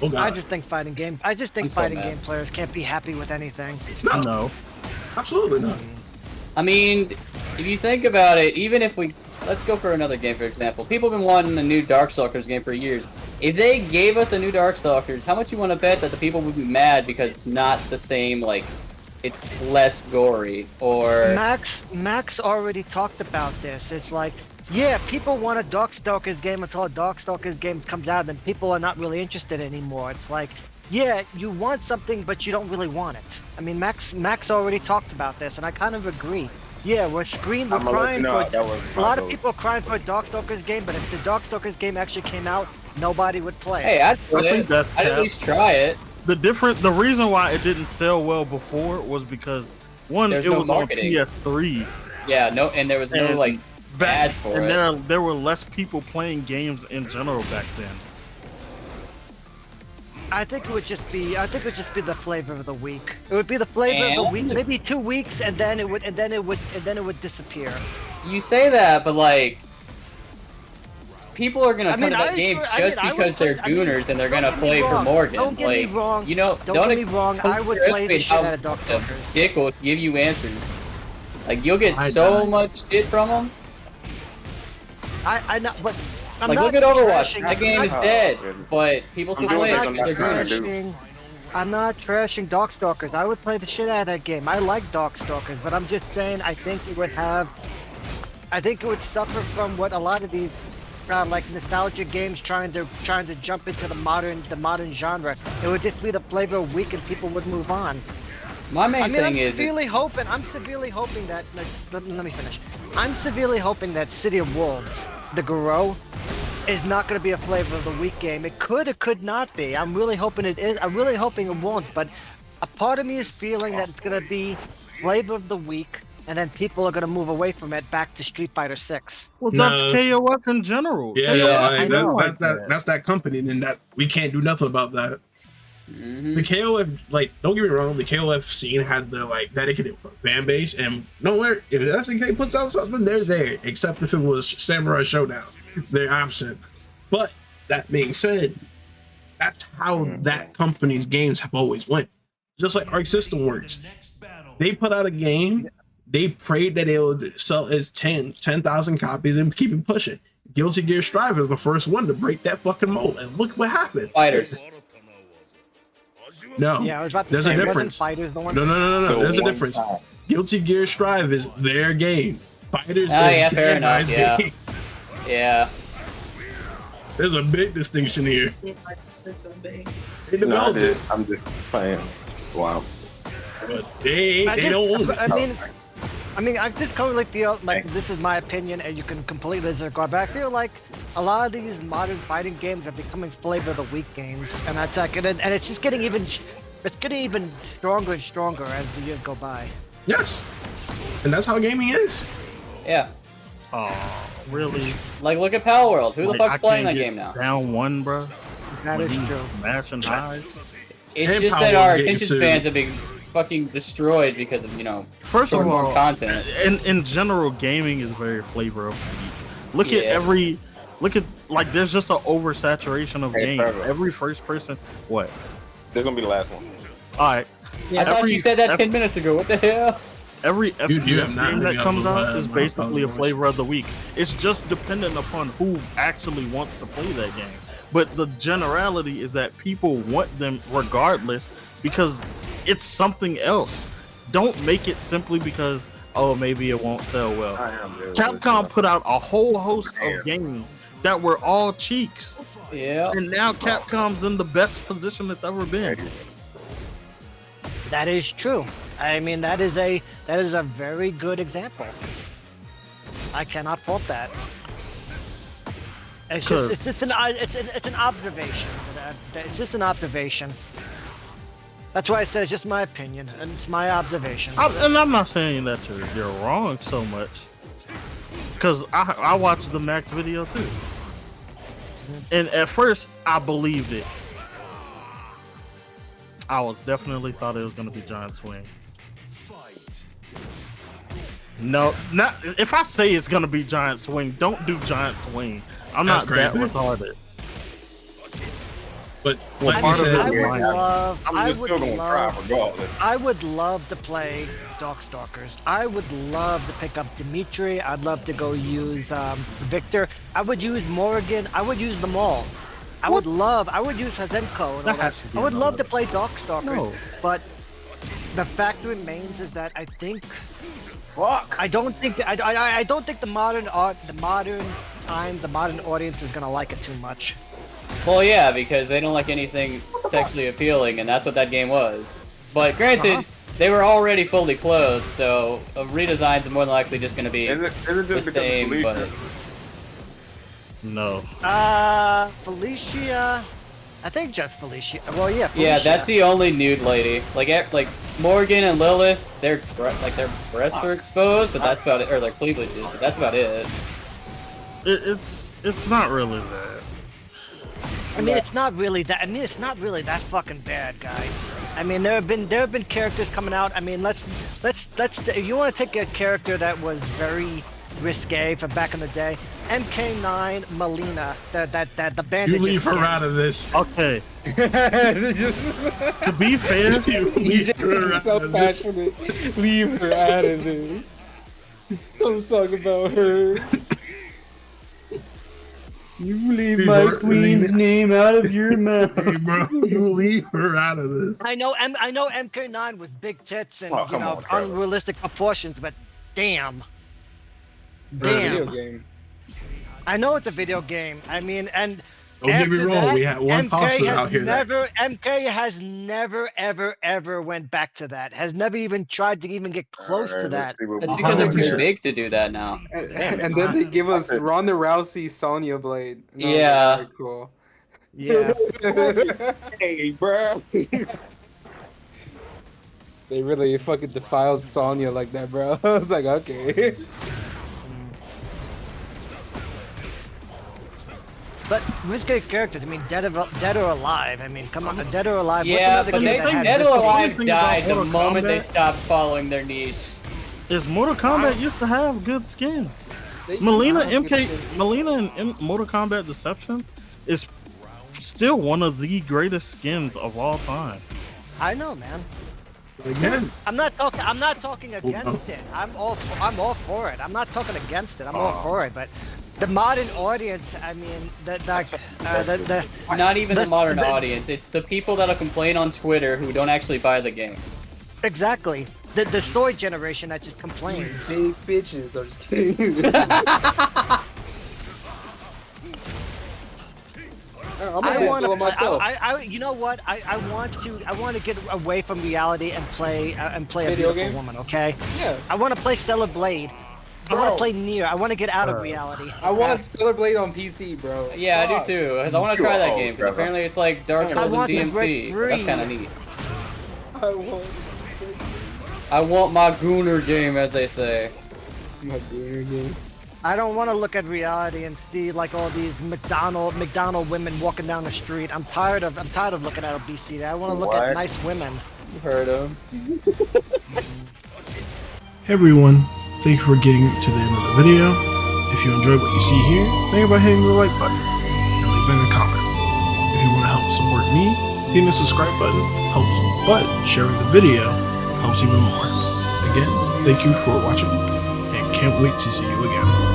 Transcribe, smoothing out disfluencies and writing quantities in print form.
Oh I god. just think fighting game players can't be happy with anything. No, absolutely not. I mean, if you think about it, even if let's go for another game, for example. People have been wanting a new Darkstalkers game for years. If they gave us a new Darkstalkers, how much you want to bet that the people would be mad because it's not the same, like, it's less gory, or... Max already talked about this. It's like, yeah, people want a Darkstalkers game until a Darkstalkers game comes out, and people are not really interested anymore. It's like, yeah, you want something, but you don't really want it. I mean, Max already talked about this, and I kind of agree. Yeah, we're crying for a lot of people are crying for a Darkstalkers game, but if the Darkstalkers game actually came out, nobody would play it. Hey, I'd at least try it. The reason why it didn't sell well before was because one, There's it no was marketing. on PS3. Yeah, no, and there was no like ads for it. And there were less people playing games in general back then. I think it would just be the flavor of the week. It would be the flavor of the week, maybe 2 weeks, and then it would disappear. You say that, but like, people are gonna come to that game just because they're gooners and they're gonna play for Morgan. Don't get me wrong. You know, don't get me wrong. I would play the shit out of Darkstalkers. Dick will give you answers. Like, you'll get so much shit from them. I know, but I'm like, not look at Overwatch. trashing- That game is dead, but people still play it because they're gooners. I'm not trashing Darkstalkers. I would play the shit out of that game. I like Darkstalkers, but I'm just saying I think it would suffer from what a lot of these like nostalgia games trying to jump into the modern genre. It would just be the flavor of week and people would move on. My main thing I'm is severely hoping that let me finish. I'm severely hoping that City of Wolves, the Garou, is not going to be a flavor of the week game. It could not be. I'm really hoping it is. I'm really hoping it won't, but a part of me is feeling that it's going to be flavor of the week, and then people are going to move away from it back to Street Fighter 6. Well, that's KOF in general. Yeah, that's that company, and that we can't do nothing about that. The KOF, like, don't get me wrong, the KOF scene has their like dedicated fan base, and nowhere if SNK puts out something, they're there. Except if it was Samurai Showdown, they're absent. But that being said, that's how that company's games have always went. Just like Arc System works, they put out a game, they prayed that it would sell as 10,000 copies and keep it pushing. Guilty Gear Strive is the first one to break that fucking mold, and look what happened. Fighters. No, Yeah, I was about to there's say, a wasn't difference. Fighters the one? No. There's a difference. Guilty Gear Strive is their game. Fighters is yeah, fair enough. Bandai's Yeah. game. Yeah. There's a big distinction here. They No, developed it, I'm just playing. Wow. but they don't own it. I mean, I just currently feel like this is my opinion, and you can completely disagree. But I feel like a lot of these modern fighting games are becoming flavor of the week games, and it's just getting even stronger and stronger as the years go by. Yes, and that's how gaming is. Yeah. Oh, really? Like, look at Pal World. Who the Like, fuck's I playing can't that get game now? Down one, bro. That is true. Mashing high. It's And just Pal that World's our getting attention sued. spans have been fucking destroyed because of, First of more all, content. in general, gaming is very flavor of the week. Look at like there's just an oversaturation of games. Trevor. Every first person, what? This is gonna be the last one. All right. I thought you said that 10 minutes ago. What the hell? Every You FPS have not game been that comes able to out is buy basically a Pal flavor of the week. It's just dependent upon who actually wants to play that game. But the generality is that people want them regardless because it's something else. Don't make it simply because, oh, maybe it won't sell well. Capcom put out a whole host of games that were all cheeks. Yeah. And now Capcom's in the best position it's ever been. That is true. I mean, that is a very good example. I cannot fault that. It's just an observation. It's just an observation. That's why I said it's just my opinion, and it's my observation. And I'm not saying that you're wrong so much, because I watched the Max video too, and at first I believed it. I was definitely thought it was gonna be Giant Swing. No, not if I say it's gonna be Giant Swing, don't do Giant Swing. I'm That's not that crazy. retarded. But Well, like you part of said, it I would Yeah. love. I'm I just would still gonna try love. regardless. I would love to play Darkstalkers. I would love to pick up Dimitri. I'd love to go use Victor. I would use Morrigan. I would use them all. I would use Hazenko and all That that. has to be I would on love the to play Darkstalkers, No. but the fact remains is that I think Fuck. I don't think the modern audience is gonna like it too much. Well, yeah, because they don't like anything sexually appealing, and that's what that game was. But granted, they were already fully clothed, so a redesign's more than likely just going to be Is it the just because same. of But Felicia? No. Felicia. I think just Felicia. Well, yeah. Felicia. yeah, that's the only nude lady. Like Morgan and Lilith, their breasts are exposed, but that's about it. Or like cleavage is, but that's about it. It's not really that. I mean, it's not really that. I mean, it's not really that fucking bad, guy. I mean, there have been characters coming out. I mean, let's. If you want to take a character that was very risque from back in the day, MK9 Melina, the bandit. you leave her out of this. Okay. To be fair, You leave her out so of this. passionate. Leave her out of this. I'm talking about her. You leave Leave my her- queen's name out of your mouth. Hey, bro, you leave her out of this. I know MK9 with big tits and Oh, come on, Trevor. unrealistic proportions, but damn. Video Damn. game. I know it's a video game. I mean, and Don't get me after wrong, that, we had one poster out here that MK has never, ever went back to that. Has never even tried to even get close to that. That's because they're too 100%. big to do that now. And then they give us Ronda Rousey Sonya Blade. No, Yeah. very cool. Yeah. Hey, bro. They really fucking defiled Sonya like that, bro. I was like, okay. But risque characters, I mean, dead or alive. I mean, come on, dead or alive. What's Yeah, another but game they that had Dead or risque- Alive thing died about the Mortal moment they Kombat- stopped following their niche. is Mortal Kombat used to have good skins. They- Melina I don't MK, get it. Melina in Mortal Kombat Deception is still one of the greatest skins of all time. I know, man. again. I'm not talking against it. I'm all for it. I'm not talking against it. I'm all for it. But the modern audience, I mean, the Not even the modern the- audience. It's the people that'll complain on Twitter who don't actually buy the game. exactly the soy generation that just complains. Big bitches. I'm just kidding. I'm I gonna want handle it to. myself. You know what? I want to get away from reality and play a Video beautiful game? woman. Okay. Yeah. I want to play Stellar Blade. I want Bro. to play Nier. I want to get out of reality. I want Stellar Blade on PC, bro. Yeah, I Fuck. do too, because I want to try that game, because Trevor. apparently it's like Dark I Souls and want to DMC. break free. That's kind of neat. I want I want my Gooner game, as they say. my gamer game. I don't want to look at reality and see like all these McDonald women walking down the street. I'm tired of looking at obesity. I want to look What? at nice women. You've heard of. Hey everyone, thank you for getting to the end of the video. If you enjoyed what you see here, think about hitting the like button and leaving a comment. If you want to help support me, hitting the subscribe button helps, but sharing the video helps even more. Again, thank you for watching and can't wait to see you again.